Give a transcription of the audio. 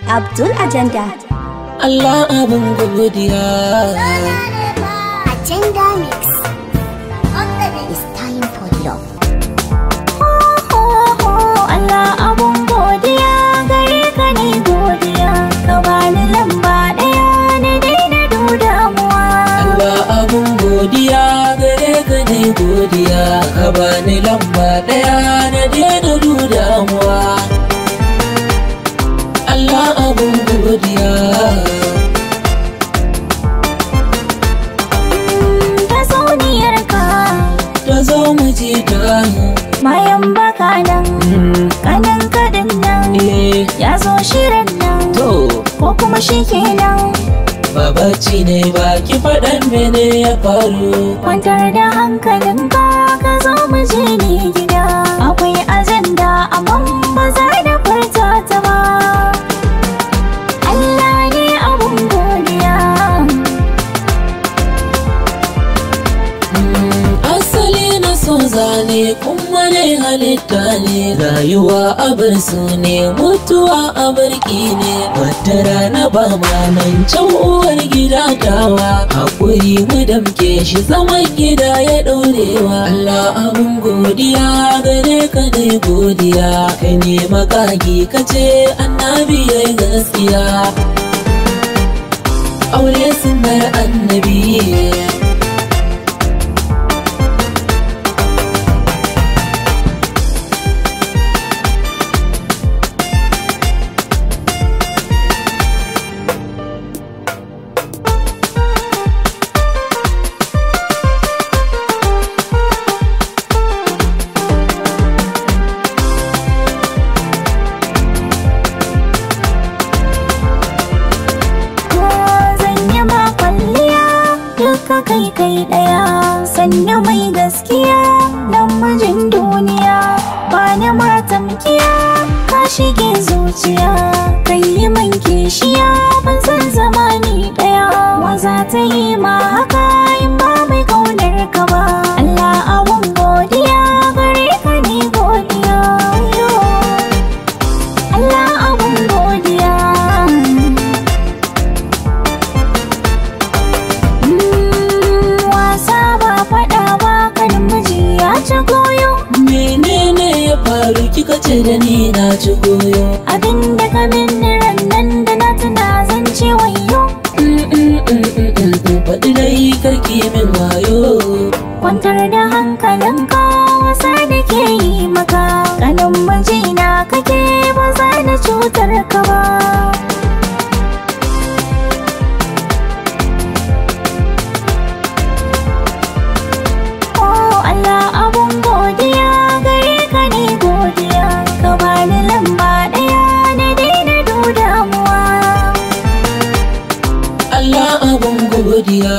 Abdul Agenda. Allah abun godiya. Agenda Mix. It's time for love. Allah abun godiya, gare ka ne godiya. Ka bani lamba ɗaya na daina damuwa. Allah abun godiya, gare ka ne godiya. Ka bani lamba ɗaya na daina damuwa. Allah abun godiya. Ta zauniyarka Ta zo mu je ta mayan baka nan, kanan kaɗin nan ya zo shirin nan, to ko kuma shi kenan. babaci ne ba ki faɗan mene ya faru. Kwantar da hankalinka ka zo mu je ni gida. Akwai ajanda amma ba za na furta ta ba. Allah ne abun godiya. Asali na so zane kuma ne halitta ne. Rayuwa abar su ne, mutuwa abar ki ne. Wata rana ba mamancin uwar gida tawa. Hakuri mu damke shi zaman gida ya ɗaurewa. Allah abun godiya, gare ka ne godiya. Kai ne makagi kace annabi yayi gaskiya. Aure sunnar annabi. Kai ɗaya sanya mai gaskiya dan mijin duniya. Ba ni matamkiya ka shige zuciya. Kai yi man kishiya ban san zamani ɗaya. Waza ta yi ma haka in ba mai kaunar ka ba. Allah abun godiya, gare ka ne godiya. Allah abun godiya. Menene ya faru kika ce da ni na ci goyo? Abinda ka minni rannan da na tuna zan ce wayo. Faɗi dai karki min wayo. Kwantar da hankalinka, wasa da ke yi maka. Kanin mijina kake, ba za na cutar ka ba. Allah abun godiya.